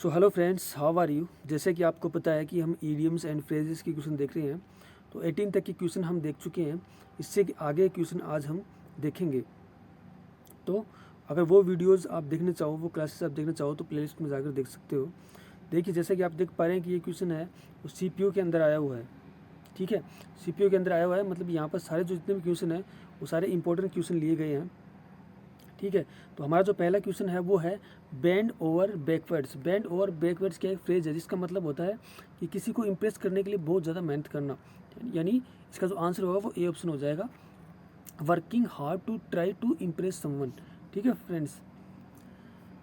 So hello friends, how are you. जैसे कि आपको पता है कि हम ईडियम्स एंड फ्रेजेस की क्वेश्चन देख रहे हैं। तो 18 तक की क्वेश्चन हम देख चुके हैं। इससे आगे क्वेश्चन आज हम देखेंगे। तो अगर वो वीडियोस आप देखना चाहो, वो क्लासेस आप देखना चाहो, तो प्लेलिस्ट में जाकर देख सकते हो। देखिए, जैसे कि आप देख पा रहे हैं कि ये क्वेश्चन है वो CPU के अंदर आया हुआ है। ठीक है, CPU के अंदर आया हुआ है, मतलब यहाँ पर सारे जो जितने भी क्वेश्चन हैं वो सारे इंपॉर्टेंट क्वेश्चन लिए गए हैं। ठीक है, तो हमारा जो पहला क्वेश्चन है वो है bend over backwards. Bend over backwards क्या एक फ्रेज है जिसका मतलब होता है कि किसी को इम्प्रेस करने के लिए बहुत ज़्यादा मेहनत करना। यानी इसका जो आंसर होगा वो ए ऑप्शन हो जाएगा, working hard to try to impress someone. ठीक है फ्रेंड्स,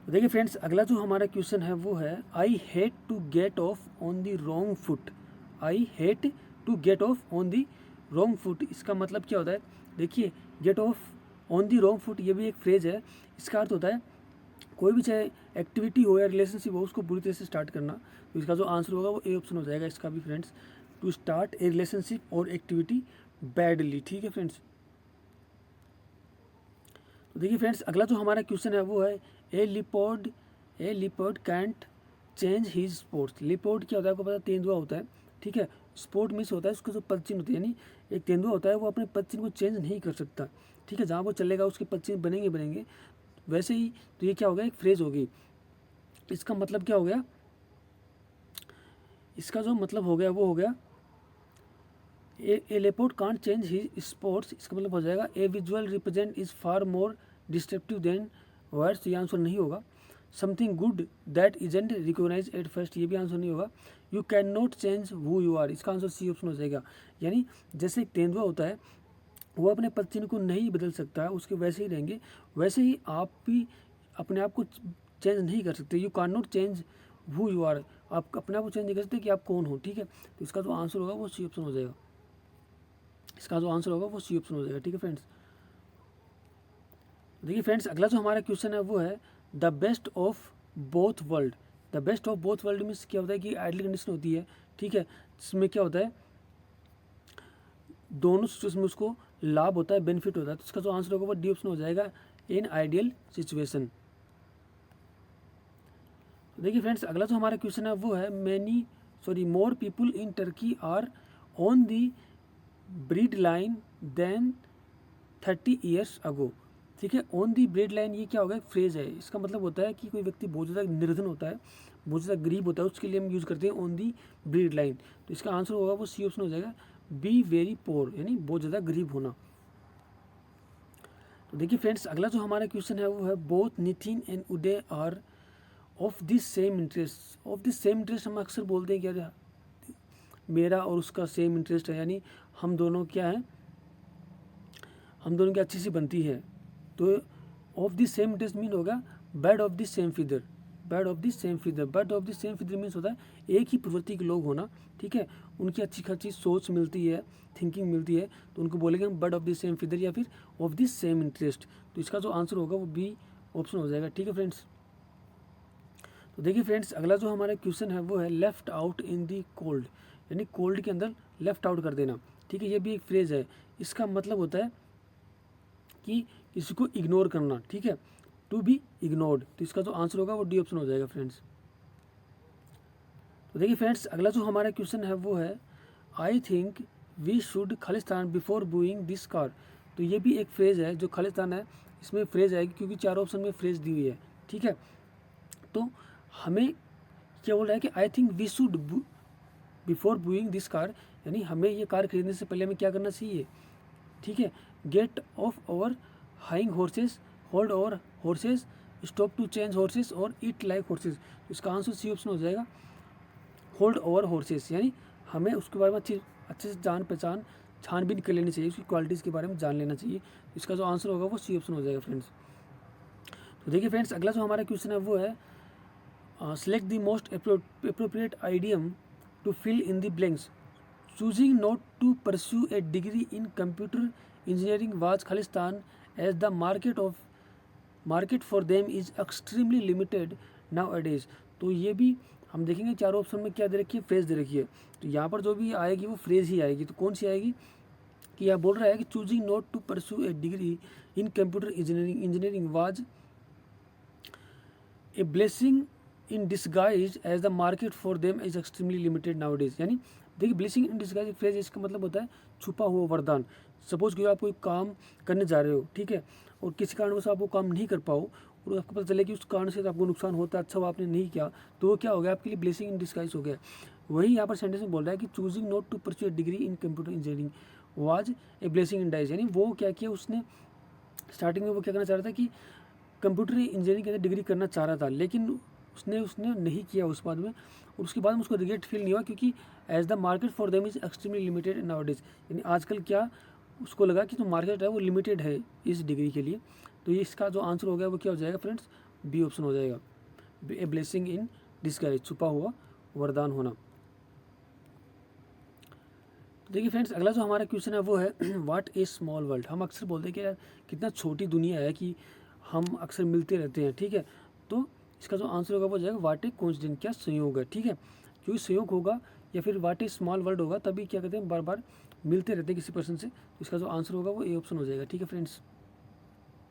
देखिए फ्रेंड्स, अगला जो हमारा क्वेश्चन है वो है I hate to get off on the wrong foot. I hate to get off on the wrong foot, इसका मतलब क्या होता है। देखिए, get off on the wrong foot ये भी एक फ्रेज है। इसका अर्थ होता है कोई भी चाहे एक्टिविटी हो या रिलेशनशिप हो उसको बुरी तरह से स्टार्ट करना। तो इसका जो आंसर होगा वो ए ऑप्शन हो जाएगा इसका भी friends, to start a relationship और एक्टिविटी बैडली। ठीक है फ्रेंड्स, तो देखिए फ्रेंड्स, अगला जो हमारा क्वेश्चन है वो है a leopard can't change his sports. Leopard क्या होता है आपको पता है, तेंदुआ होता है। ठीक है, स्पोर्ट मीन्स होता है उसका जो पदचिन्ह होती है, यानी एक तेंदुआ होता है वो अपने पदचिन्ह को चेंज नहीं कर सकता। ठीक है, जहाँ वो चलेगा उसके पदचिन्ह बनेंगे। वैसे ही तो ये क्या हो गया, एक फ्रेज होगी। इसका मतलब क्या हो गया, इसका जो मतलब हो गया वो हो गया a leopard can't change his sports. इसका मतलब हो जाएगा a visual represent is far more destructive than words. ये आंसर नहीं होगा। Something good that isn't recognise at first, ये भी आंसर नहीं होगा। You can not change who you are, इसका आंसर सी ऑप्शन हो जाएगा। यानी जैसे एक तेंदुआ होता है वो अपने पदचिन्ह को नहीं बदल सकता है, उसके वैसे ही रहेंगे। वैसे ही आप भी अपने आप को चेंज नहीं कर सकते। You can not change who you are, आप अपने आप को चेंज नहीं कर सकते कि आप कौन हो। ठीक है, तो इसका जो आंसर होगा वो सी ऑप्शन हो जाएगा। इसका जो आंसर होगा वो सी ऑप्शन हो जाएगा। ठीक है फ्रेंड्स, देखिए फ्रेंड्स, अगला जो हमारा क्वेश्चन है वो है the best of both world. The best of both world means क्या होता है कि आइडियल कंडीशन होती है। ठीक है, जिसमें क्या होता है दोनों सिचुएशन में उसको लाभ होता है, बेनिफिट होता है। तो इसका जो आंसर होगा वो डी ऑप्शन हो जाएगा, इन आइडियल सिचुएशन। देखिए फ्रेंड्स, अगला जो हमारा क्वेश्चन है वो है more people in Turkey are on the bread line than 30 years ago. ठीक है, ऑन दी ब्रेड लाइन ये क्या होगा, एक फ्रेज है। इसका मतलब होता है कि कोई व्यक्ति बहुत ज़्यादा निर्धन होता है, बहुत ज़्यादा गरीब होता है, उसके लिए हम यूज़ करते हैं ऑन दी ब्रीड लाइन। तो इसका आंसर होगा वो सी ऑप्शन हो जाएगा, बी वेरी पोर, यानी बहुत ज़्यादा गरीब होना। तो देखिए फ्रेंड्स, अगला जो हमारा क्वेश्चन है वो है both Nitin and Uday are of this same interest. Of this same interest हम अक्सर बोलते हैं क्या, मेरा और उसका सेम इंटरेस्ट है, यानी हम दोनों क्या है, हम दोनों की अच्छी सी बनती है। तो of the same interest mean होगा bird of the same feather. Bird of the same feather, bird of the same feather means होता है एक ही प्रवृत्ति के लोग होना। ठीक है, उनकी अच्छी खासी सोच मिलती है, थिंकिंग मिलती है, तो उनको बोलेंगे हम bird of the same feather या फिर ऑफ द सेम इंटरेस्ट। तो इसका जो आंसर होगा वो बी ऑप्शन हो जाएगा। ठीक है फ्रेंड्स, तो देखिए फ्रेंड्स, अगला जो हमारा क्वेश्चन है वो है left out in the cold, यानी कोल्ड के अंदर लेफ्ट आउट कर देना। ठीक है, ये भी एक फ्रेज है। इसका मतलब होता है कि किसी को इग्नोर करना। ठीक है, टू बी इग्नोर्ड। तो इसका जो आंसर होगा वो डी ऑप्शन हो जाएगा फ्रेंड्स। तो देखिए फ्रेंड्स, अगला जो हमारा क्वेश्चन है वो है आई थिंक वी शुड खालिस्तान बिफोर बूइंग दिस कार। तो ये भी एक फ्रेज है, जो खालिस्तान है इसमें फ्रेज आएगी क्योंकि चारों ऑप्शन में फ्रेज दी हुई है। ठीक है, तो हमें क्या बोल रहा है कि I think we should before buying this car, यानी हमें ये कार खरीदने से पहले हमें क्या करना चाहिए। ठीक है, get off over hying horses, hold over horses, stop to change horses और ईट लाइक हॉर्सेस। तो इसका आंसर सी ऑप्शन हो जाएगा, होल्ड ओवर हॉर्सेस। यानी हमें उसके बारे में अच्छे से जान पहचान छानबीन कर लेनी चाहिए, उसकी क्वालिटीज़ के बारे में जान लेना चाहिए। इसका जो आंसर होगा वो सी ऑप्शन हो जाएगा फ्रेंड्स। तो देखिए फ्रेंड्स, अगला जो हमारा क्वेश्चन है वो है select the most appropriate idiom to fill in the blanks. Choosing not to pursue a degree in computer engineering was खालिस्तान as the market for them is extremely limited nowadays. तो ये भी हम देखेंगे चारों ऑप्शन में क्या दे रखी है, फ्रेज दे रखी है। तो यहाँ पर जो भी आएगी वो फ्रेज ही आएगी। तो कौन सी आएगी कि यह बोल रहा है कि choosing not to pursue a degree in computer engineering was a blessing in disguise as the market for them is extremely limited nowadays. यानी देखिए ब्लेसिंग इन डिस्गाइज एक फ्रेज, इसका मतलब होता है छुपा हुआ वरदान। सपोज कि आप कोई काम करने जा रहे हो, ठीक है, और किसी कारणवश आप वो काम नहीं कर पाओ और आपको पता चले कि उस कारण से आपको नुकसान होता है, अच्छा वो आपने नहीं किया, तो वो क्या हो गया, आपके लिए ब्लेसिंग इन डिस्गाइज हो गया। वही यहाँ पर सेंटेंस में बोल रहा है कि choosing not to pursue a degree in computer engineering was a blessing in disguise. यानी वो क्या किया उसने, स्टार्टिंग में वो क्या करना चाह रहा था कि कंप्यूटर इंजीनियरिंग के अंदर डिग्री करना चाह रहा था, लेकिन उसने नहीं किया उस बाद में, और उसके बाद में उसको रिग्रेट फील नहीं हुआ, क्योंकि as the market for them is extremely limited nowadays. यानी आजकल क्या उसको लगा कि जो मार्केट है वो लिमिटेड है इस डिग्री के लिए। तो ये इसका जो आंसर हो गया वो क्या हो जाएगा फ्रेंड्स, बी ऑप्शन हो जाएगा, ए ब्लेसिंग इन डिस्गाइज, छुपा हुआ वरदान होना। तो देखिए फ्रेंड्स, अगला जो हमारा क्वेश्चन है वो है व्हाट ए स्मॉल वर्ल्ड। हम अक्सर बोलते हैं कि यार कितना छोटी दुनिया है कि हम अक्सर मिलते रहते हैं, ठीक है। तो इसका जो आंसर होगा वो हो जाएगा व्हाट ए कोइंसिडेंस, क्या संयोग है, ठीक है। क्योंकि संयोग होगा या फिर व्हाट ए स्मॉल वर्ल्ड होगा तभी क्या कहते हैं बार बार मिलते रहते हैं किसी पर्सन से। तो इसका जो आंसर होगा वो ए ऑप्शन हो जाएगा, ठीक है फ्रेंड्स।